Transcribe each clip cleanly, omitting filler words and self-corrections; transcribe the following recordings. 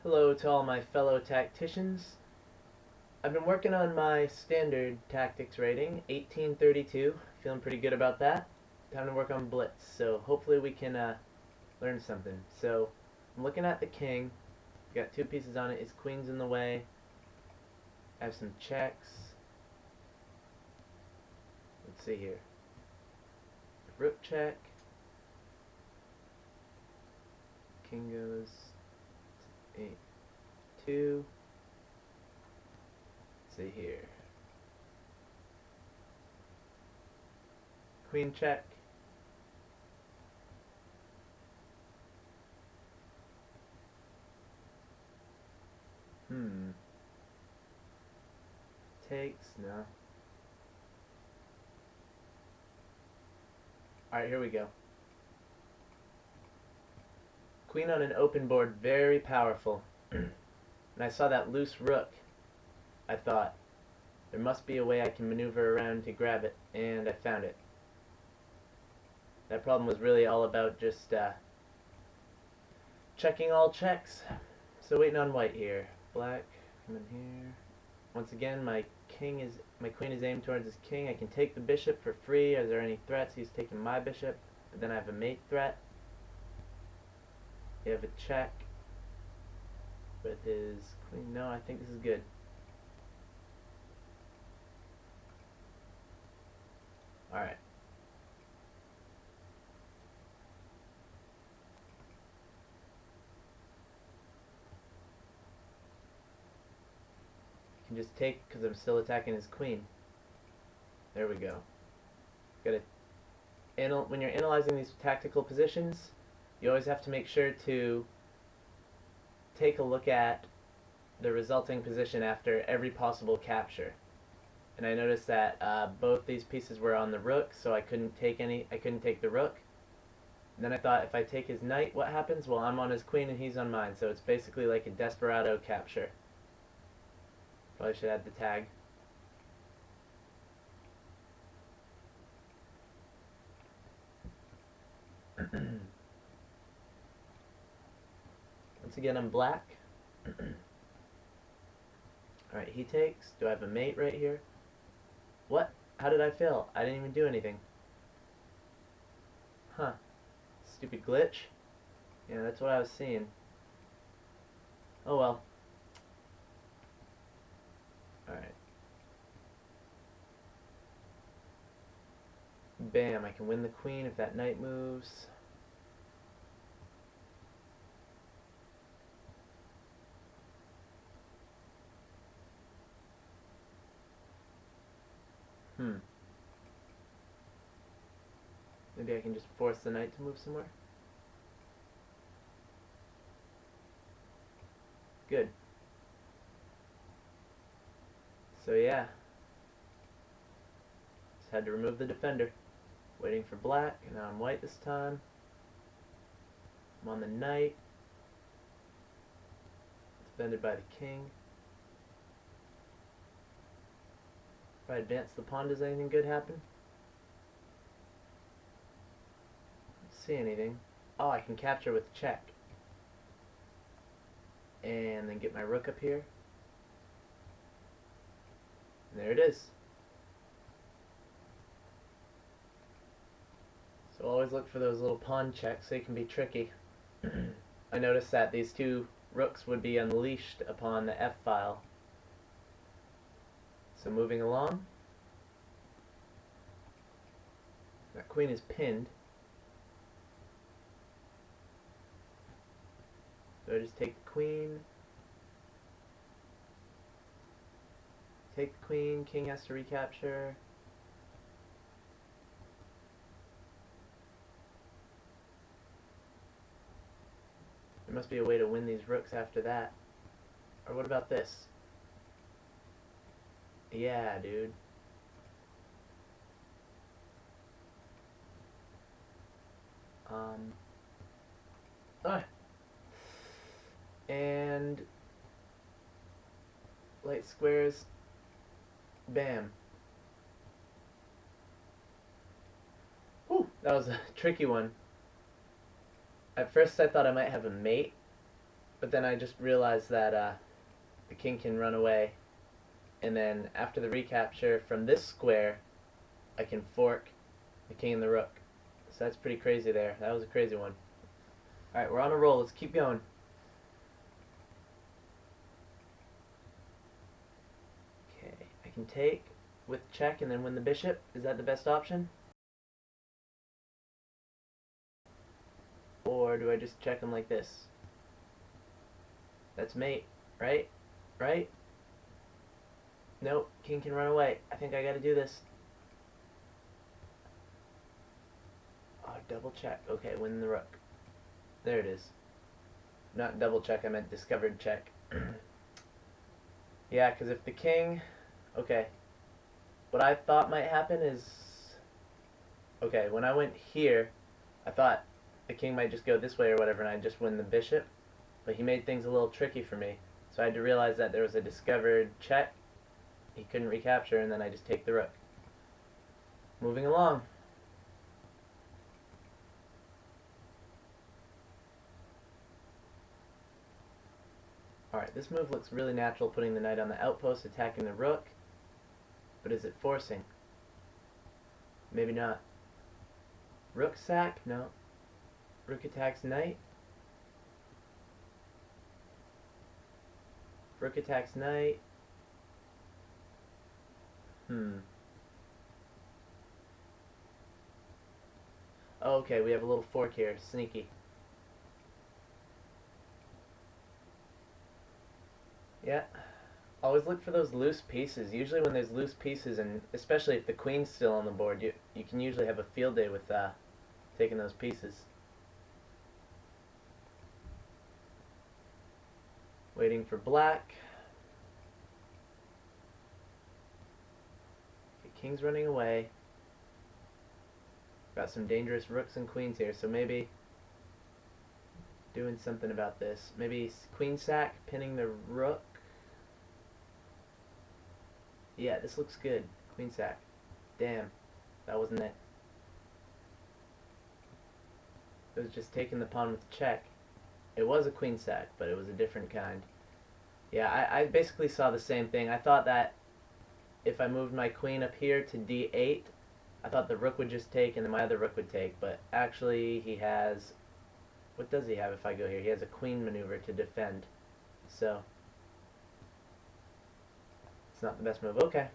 Hello to all my fellow tacticians. I've been working on my standard tactics rating, 1832. Feeling pretty good about that. Time to work on blitz, so hopefully we can learn something. So I'm looking at the king. Got two pieces on it. His queen's in the way. I have some checks. Let's see here. Rook check. King goes 8-2. Let's see here. Queen check. Takes, no. Alright, here we go. Queen on an open board, very powerful. And I saw that loose rook. I thought, there must be a way I can maneuver around to grab it, and I found it. That problem was really all about just checking all checks. So waiting on white here. Black, come in here. Once again, my queen is aimed towards his king. I can take the bishop for free. Is there any threats? He's taking my bishop. But then I have a mate threat. You have a check with his queen. No, I think this is good. Alright. I can just take because I'm still attacking his queen. There we go. When you're analyzing these tactical positions, you always have to make sure to take a look at the resulting position after every possible capture. And I noticed that both these pieces were on the rook, so I couldn't take the rook. And then I thought, if I take his knight, what happens? Well, I'm on his queen and he's on mine, so it's basically like a desperado capture. Probably should add the tag. Once again, I'm black. Alright, he takes. Do I have a mate right here? What? How did I fail? I didn't even do anything. Huh. Stupid glitch. Yeah, that's what I was seeing. Oh well. Alright. Bam, I can win the queen if that knight moves. Maybe I can just force the knight to move somewhere. Good. So yeah. Just had to remove the defender. Waiting for black, and now I'm white this time. I'm on the knight. Defended by the king. If I advance the pawn, does anything good happen? I don't see anything. Oh, I can capture with check. And then get my rook up here. And there it is. So always look for those little pawn checks. They can be tricky. I noticed that these two rooks would be unleashed upon the F file. So moving along. That queen is pinned. So I just take the queen. Take the queen. King has to recapture. There must be a way to win these rooks after that. Or what about this? Yeah, dude. And light squares. Bam. Whew, that was a tricky one. At first I thought I might have a mate, But then I just realized that the king can run away, and then after the recapture from this square, I can fork the king and the rook. So that's pretty crazy there. That was a crazy one. Alright, we're on a roll. Let's keep going. Okay, I can take with check and then win the bishop. Is that the best option? Or do I just check him like this? That's mate, right? Right? Nope, king can run away. I think I gotta do this. Oh, double check. Okay, win the rook. There it is. Not double check, I meant discovered check. Yeah, because if the king... Okay. What I thought might happen is... Okay, when I went here, I thought the king might just go this way or whatever and I'd just win the bishop. But he made things a little tricky for me. So I had to realize that there was a discovered check. He couldn't recapture, and then I just take the rook. Moving along. Alright, this move looks really natural, putting the knight on the outpost, attacking the rook. But is it forcing? Maybe not. Rook sack? No. Rook attacks knight. Rook attacks knight. Oh, okay, we have a little fork here. Sneaky. Yeah. Always look for those loose pieces. Usually when there's loose pieces, and especially if the queen's still on the board, you can usually have a field day with taking those pieces. Waiting for black. Okay, king's running away. Got some dangerous rooks and queens here, so maybe doing something about this. Maybe queen sack, pinning the rook. Yeah, this looks good. Queen sack. Damn, that wasn't it. It was just taking the pawn with check. It was a queen sack, but it was a different kind. Yeah, I basically saw the same thing. I thought that if I moved my queen up here to d8, I thought the rook would just take and then my other rook would take, but actually he has... What does he have if I go here? He has a queen maneuver to defend. So, it's not the best move. Okay.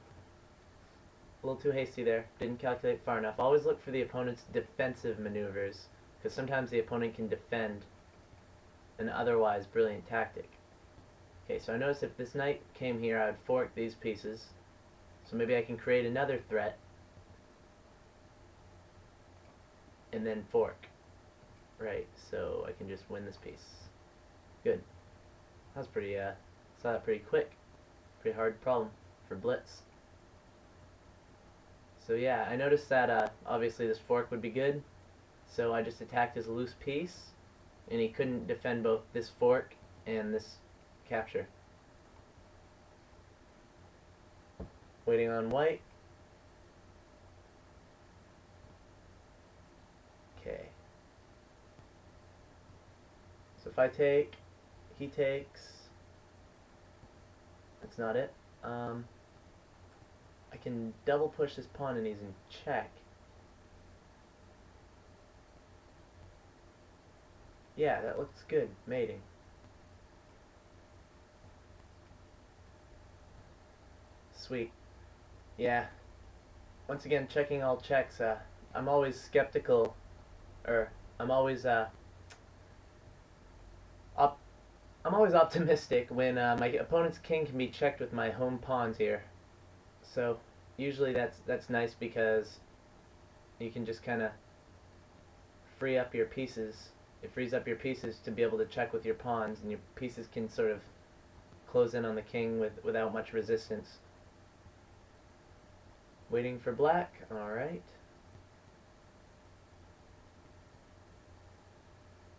A little too hasty there. Didn't calculate far enough. Always look for the opponent's defensive maneuvers, because sometimes the opponent can defend an otherwise brilliant tactic. Okay, so I noticed if this knight came here, I would fork these pieces. So maybe I can create another threat and then fork. Right, so I can just win this piece. Good. That was pretty, saw that pretty quick. Pretty hard problem for Blitz. So yeah, I noticed that obviously this fork would be good. So I just attacked his loose piece, and he couldn't defend both this fork and this capture. Waiting on white. Okay. So if I take, he takes. That's not it. I can double push this pawn and he's in check. Yeah, that looks good. Mating. Sweet. Yeah. Once again, checking all checks. I'm always skeptical, or I'm always I'm always optimistic when my opponent's king can be checked with my home pawns here. So usually that's nice because you can just kind of free up your pieces. It frees up your pieces to be able to check with your pawns, and your pieces can sort of close in on the king without much resistance. Waiting for black. Alright.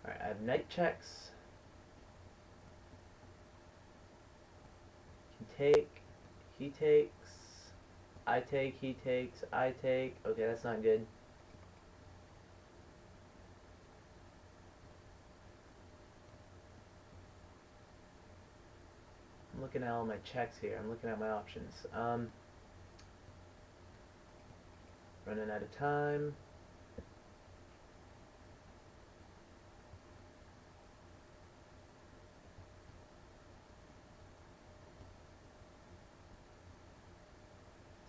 Alright, I have knight checks. Can take. He takes. I take, he takes, I take. Okay, that's not good. looking at all my checks here. I'm looking at my options. Running out of time.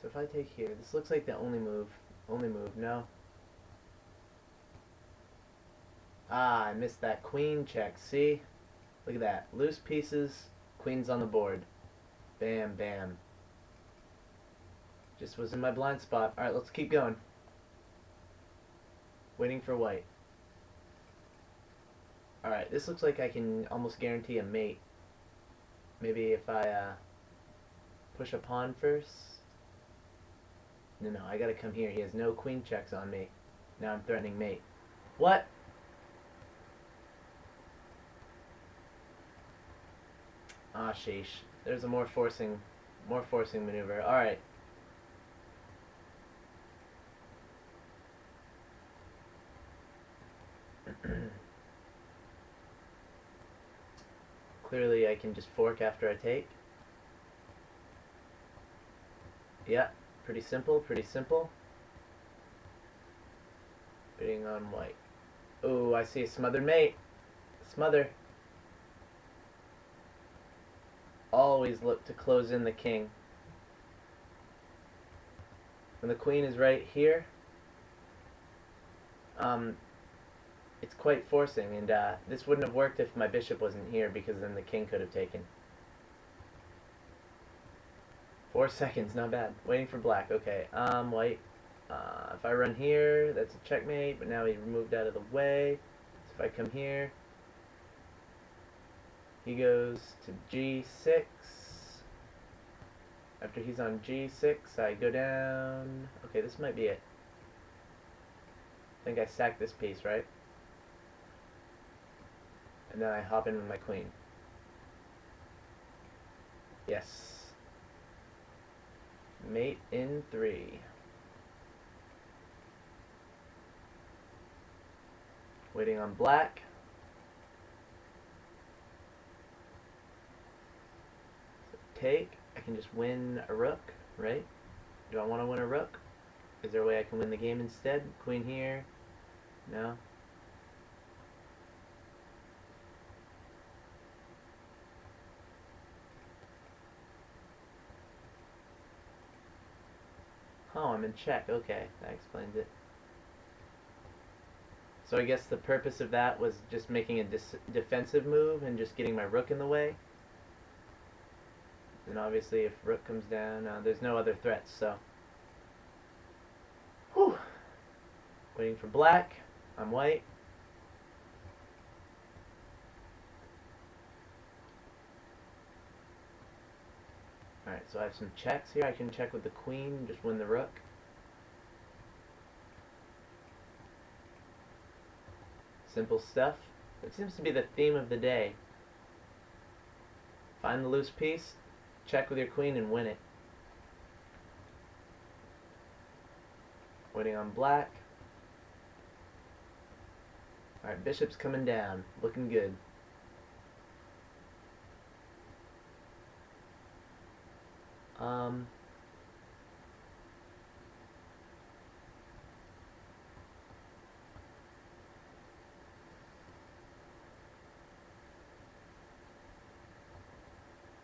So if I take here, this looks like the only move. No. Ah, I missed that queen check. See? Look at that. Loose pieces, queen's on the board. Bam, bam. Just was in my blind spot. Alright, let's keep going. Waiting for white. Alright, this looks like I can almost guarantee a mate. Maybe if I push a pawn first. No, I gotta come here. He has no queen checks on me. Now I'm threatening mate. What? Ah, sheesh. There's a more forcing maneuver. Alright. Clearly I can just fork after I take. Yeah, pretty simple, pretty simple. Waiting on white. Oh, I see a smothered mate. Smother. Always look to close in the king. When the queen is right here, it's quite forcing, and this wouldn't have worked if my bishop wasn't here, because then the king could have taken. 4 seconds, not bad. Waiting for black. Okay, white. If I run here, that's a checkmate, but now he moved out of the way. So if I come here, he goes to g6. After he's on g6, I go down. Okay, this might be it. I think I sack this piece, right? And then I hop in with my queen. Yes. Mate in 3. Waiting on black. So take. I can just win a rook, right? Do I want to win a rook? Is there a way I can win the game instead? Queen here. No. Oh, I'm in check. Okay, that explains it. So I guess the purpose of that was just making a defensive move and just getting my rook in the way. And obviously if rook comes down, there's no other threats, so. Whew. Waiting for black. I'm white. Alright, so I have some checks here. I can check with the queen, just win the rook. Simple stuff. It seems to be the theme of the day. Find the loose piece, check with your queen, and win it. Waiting on black. Alright, bishop's coming down. Looking good.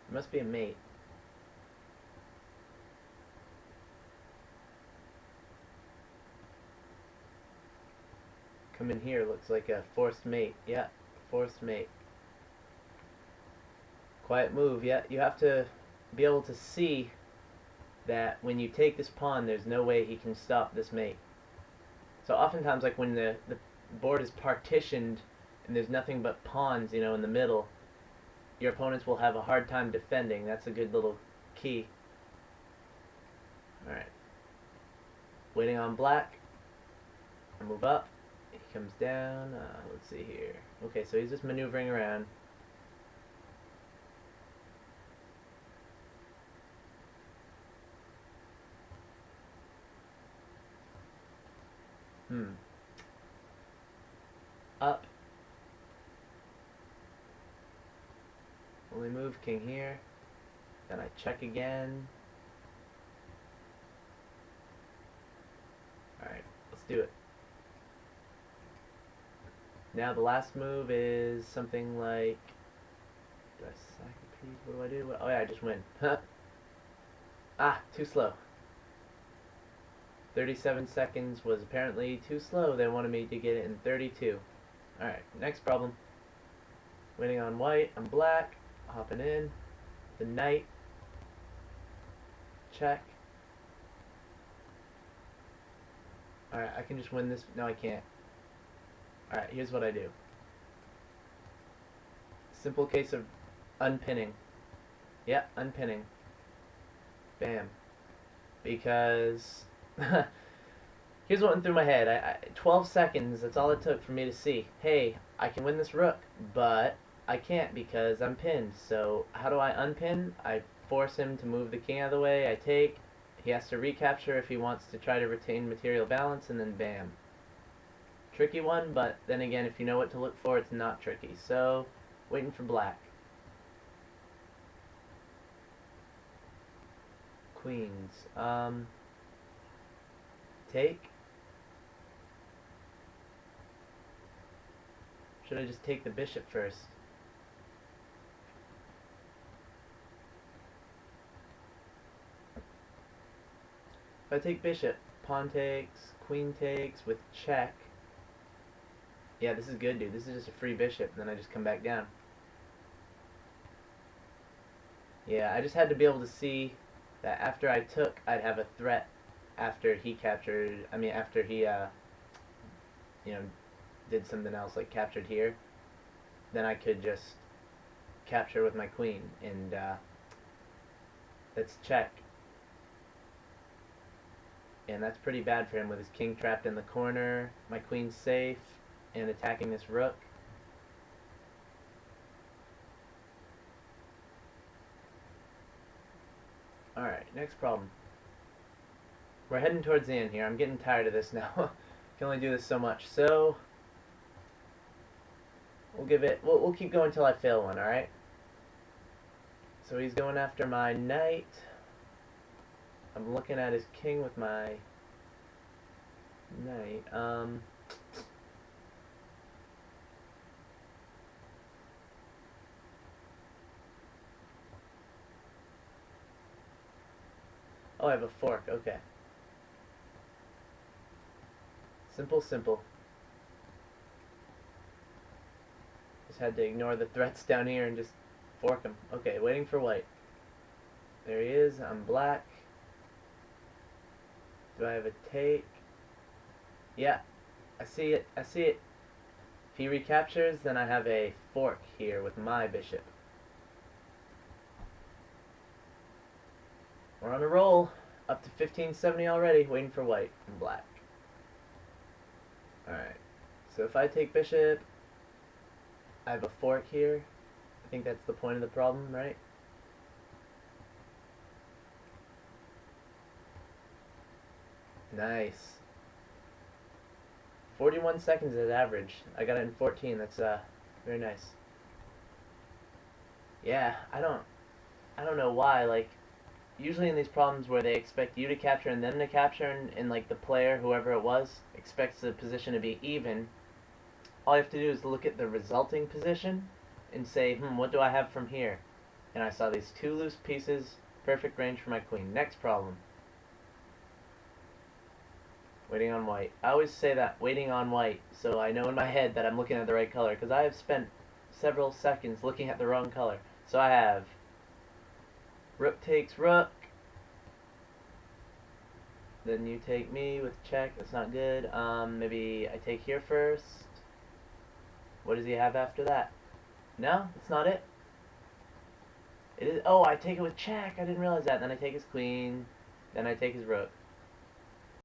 There must be a mate. Come in here, looks like a forced mate. Yeah, forced mate. Quiet move. Yeah, you have to be able to see that when you take this pawn, there's no way he can stop this mate. So oftentimes, like when the board is partitioned and there's nothing but pawns, you know, in the middle, your opponents will have a hard time defending. That's a good little key. Alright. Waiting on black. I move up. He comes down. Let's see here. Okay, so he's just maneuvering around. Up. Only move, king here. Then I check again. Alright, let's do it. Now the last move is something like... Do I sack a piece? What do I do? Oh yeah, I just win. Ah, too slow. 37 seconds was apparently too slow. They wanted me to get it in 32. Alright, next problem. Winning on white. I'm black. Hopping in. The knight. Check. Alright, I can just win this. No, I can't. Alright, here's what I do. Simple case of unpinning. Yep, unpinning. Bam. Because... here's what went through my head. 12 seconds, that's all it took for me to see. Hey, I can win this rook, but I can't because I'm pinned. So how do I unpin? I force him to move the king out of the way. I take. He has to recapture if he wants to try to retain material balance, and then bam. Tricky one, but then again, if you know what to look for, it's not tricky. So, waiting for black. Queens. Take. Should I just take the bishop first? If I take bishop, pawn takes, queen takes with check. Yeah, this is good, dude. This is just a free bishop, and then I just come back down. Yeah, I just had to be able to see that after I took, I'd have a threat after he captured, after he, did something else, like captured here. Then I could just capture with my queen, and, that's check. And that's pretty bad for him with his king trapped in the corner, my queen's safe, and attacking this rook. Alright, next problem. We're heading towards the end here. I'm getting tired of this now. Can only do this so much. So, we'll keep going until I fail one, alright? So he's going after my knight. I'm looking at his king with my knight. Oh, I have a fork. Okay. Simple, simple. Just had to ignore the threats down here and just fork him. Okay, waiting for white. There he is. I'm black. Do I have a take? Yeah, I see it. I see it. If he recaptures, then I have a fork here with my bishop. We're on a roll. Up to 1570 already. Waiting for white and black. Alright. So if I take bishop, I have a fork here. I think that's the point of the problem, right? Nice. 41 seconds is average. I got it in 14. That's very nice. Yeah, I don't know why. Like, usually in these problems where they expect you to capture and them to capture, and like the player, whoever it was, expects the position to be even, all you have to do is look at the resulting position and say, what do I have from here? And I saw these two loose pieces, perfect range for my queen. Next problem. Waiting on white. I always say that, waiting on white, so I know in my head that I'm looking at the right color, because I have spent several seconds looking at the wrong color. So I have rook takes rook, then you take me with check. That's not good. Maybe I take here first. What does he have after that? No, that's not it. It is. Oh, I take it with check. I didn't realize that. Then I take his queen. Then I take his rook.